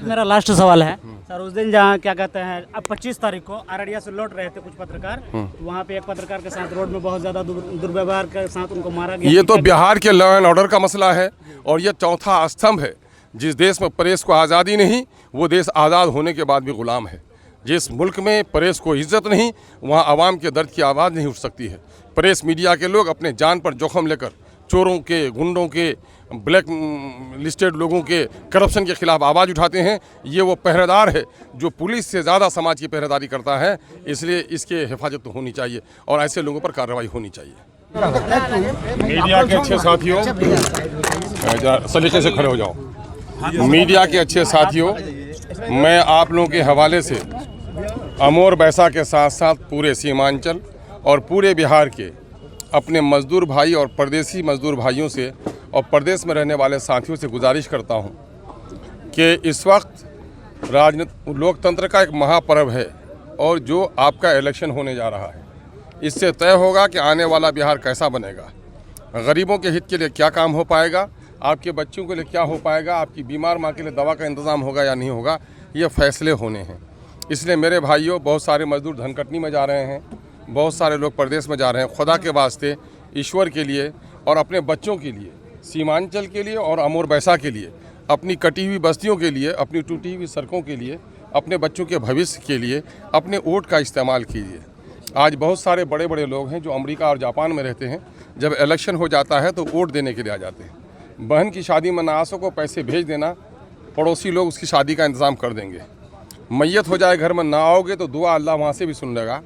मेरा लास्ट सवाल है सर, उस दिन जहाँ क्या कहते हैं अब 25 तारीख को अररिया से लौट रहे थे कुछ पत्रकार, तो वहाँ पे एक पत्रकार के साथ रोड में बहुत ज्यादा दुर्व्यवहार के साथ उनको मारा गया। ये तो बिहार के लॉ एंड ऑर्डर का मसला है और ये चौथा स्तंभ है। जिस देश में प्रेस को आज़ादी नहीं, वो देश आज़ाद होने के बाद भी गुलाम है। जिस मुल्क में प्रेस को इज्जत नहीं, वहाँ आवाम के दर्द की आवाज़ नहीं उठ सकती है। प्रेस मीडिया के लोग अपने जान पर जोखम लेकर चोरों के, गुंडों के, ब्लैक लिस्टेड लोगों के, करप्शन के खिलाफ आवाज़ उठाते हैं। ये वो पहरेदार है जो पुलिस से ज़्यादा समाज की पहरेदारी करता है। इसलिए इसके हिफाजत तो होनी चाहिए और ऐसे लोगों पर कार्रवाई होनी चाहिए। मीडिया के अच्छे साथियों, सलीके से खड़े हो जाओ। मीडिया के अच्छे साथियों, मैं आप लोगों के हवाले से अमोर बैसा के साथ साथ पूरे सीमांचल और पूरे बिहार के अपने मज़दूर भाई और परदेसी मज़दूर भाइयों से और प्रदेश में रहने वाले साथियों से गुजारिश करता हूं कि इस वक्त लोकतंत्र का एक महापर्व है और जो आपका इलेक्शन होने जा रहा है, इससे तय होगा कि आने वाला बिहार कैसा बनेगा, गरीबों के हित के लिए क्या काम हो पाएगा, आपके बच्चों के लिए क्या हो पाएगा, आपकी बीमार माँ के लिए दवा का इंतज़ाम होगा या नहीं होगा, ये फैसले होने हैं। इसलिए मेरे भाइयों, बहुत सारे मज़दूर धनकटनी में जा रहे हैं, बहुत सारे लोग प्रदेश में जा रहे हैं। खुदा के वास्ते, ईश्वर के लिए और अपने बच्चों के लिए, सीमांचल के लिए और अमोर बैसा के लिए, अपनी कटी हुई बस्तियों के लिए, अपनी टूटी हुई सड़कों के लिए, अपने बच्चों के भविष्य के लिए अपने वोट का इस्तेमाल कीजिए। आज बहुत सारे बड़े बड़े लोग हैं जो अमेरिका और जापान में रहते हैं, जब इलेक्शन हो जाता है तो वोट देने के लिए आ जाते हैं। बहन की शादी में ना आ सको, पैसे भेज देना, पड़ोसी लोग उसकी शादी का इंतज़ाम कर देंगे। मैयत हो जाए, घर में ना आओगे तो दुआ अल्लाह वहाँ से भी सुन लेगा।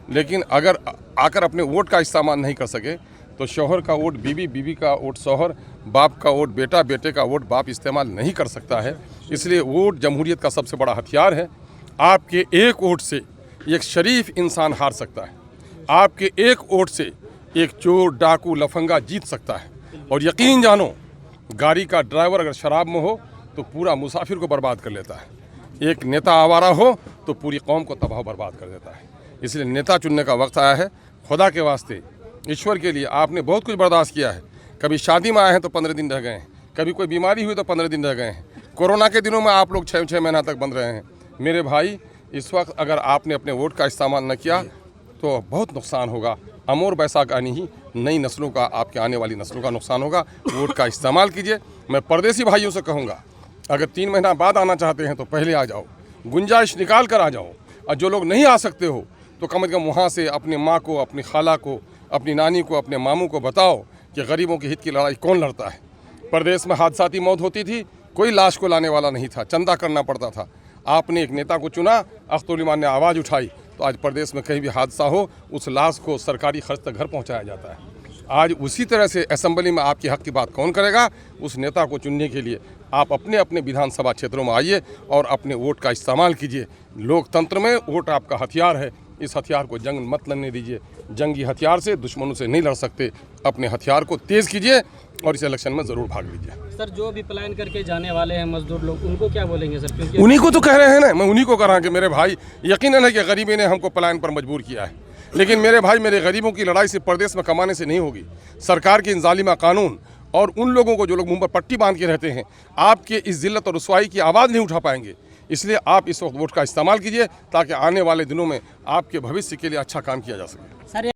लेकिन अगर आकर अपने वोट का इस्तेमाल नहीं कर सके तो शौहर का वोट बीवी, बीवी का वोट शौहर, बाप का वोट बेटा, बेटे का वोट बाप इस्तेमाल नहीं कर सकता है। इसलिए वोट जमहूरियत का सबसे बड़ा हथियार है। आपके एक वोट से एक शरीफ इंसान हार सकता है, आपके एक वोट से एक चोर, डाकू, लफंगा जीत सकता है। और यकीन जानो, गाड़ी का ड्राइवर अगर शराब में हो तो पूरा मुसाफिर को बर्बाद कर लेता है। एक नेता आवारा हो तो पूरी कौम को तबाह बर्बाद कर देता है। इसलिए नेता चुनने का वक्त आया है। खुदा के वास्ते, ईश्वर के लिए, आपने बहुत कुछ बर्दाश्त किया है। कभी शादी में आए हैं तो 15 दिन रह गए हैं, कभी कोई बीमारी हुई तो 15 दिन रह गए हैं। कोरोना के दिनों में आप लोग 6 महीना तक बंद रहे हैं। मेरे भाई, इस वक्त अगर आपने अपने वोट का इस्तेमाल न किया तो बहुत नुकसान होगा। अमोर बैसा का नहीं, नई नस्लों का, आपके आने वाली नस्लों का नुकसान होगा। वोट का इस्तेमाल कीजिए। मैं परदेसी भाइयों से कहूँगा, अगर 3 महीना बाद आना चाहते हैं तो पहले आ जाओ, गुंजाइश निकाल कर आ जाओ। और जो लोग नहीं आ सकते हो तो कम से कम वहाँ से अपनी माँ को, अपनी खाला को, अपनी नानी को, अपने मामू को बताओ कि गरीबों के हित की लड़ाई कौन लड़ता है। प्रदेश में हादसाती मौत होती थी, कोई लाश को लाने वाला नहीं था, चंदा करना पड़ता था। आपने एक नेता को चुना, अख्तर उल ईमान ने आवाज़ उठाई, तो आज प्रदेश में कहीं भी हादसा हो, उस लाश को सरकारी खर्च तक घर पहुँचाया जाता है। आज उसी तरह से असेंबली में आपके हक़ की बात कौन करेगा? उस नेता को चुनने के लिए आप अपने अपने विधानसभा क्षेत्रों में आइए और अपने वोट का इस्तेमाल कीजिए। लोकतंत्र में वोट आपका हथियार है। इस हथियार को जंग मत लड़ने दीजिए। जंगी हथियार से दुश्मनों से नहीं लड़ सकते। अपने हथियार को तेज़ कीजिए और इस इलेक्शन में ज़रूर भाग लीजिए। सर, जो भी पलायन करके जाने वाले हैं मजदूर लोग, उनको क्या बोलेंगे सर? क्योंकि उन्हीं को तो कह रहे हैं ना, मैं उन्हीं को कह रहा हूँ कि मेरे भाई, यकीनन है कि गरीबी ने हमको पलायन पर मजबूर किया है, लेकिन मेरे भाई, मेरे गरीबों की लड़ाई सिर्फ प्रदेश में कमाने से नहीं होगी। सरकार के इन जालिमा कानून और उन लोगों को जो लोग मुंह पर पट्टी बांध के रहते हैं, आपके इस जिल्लत और रुसवाई की आवाज़ नहीं उठा पाएंगे। इसलिए आप इस वक्त वोट का इस्तेमाल कीजिए ताकि आने वाले दिनों में आपके भविष्य के लिए अच्छा काम किया जा सके।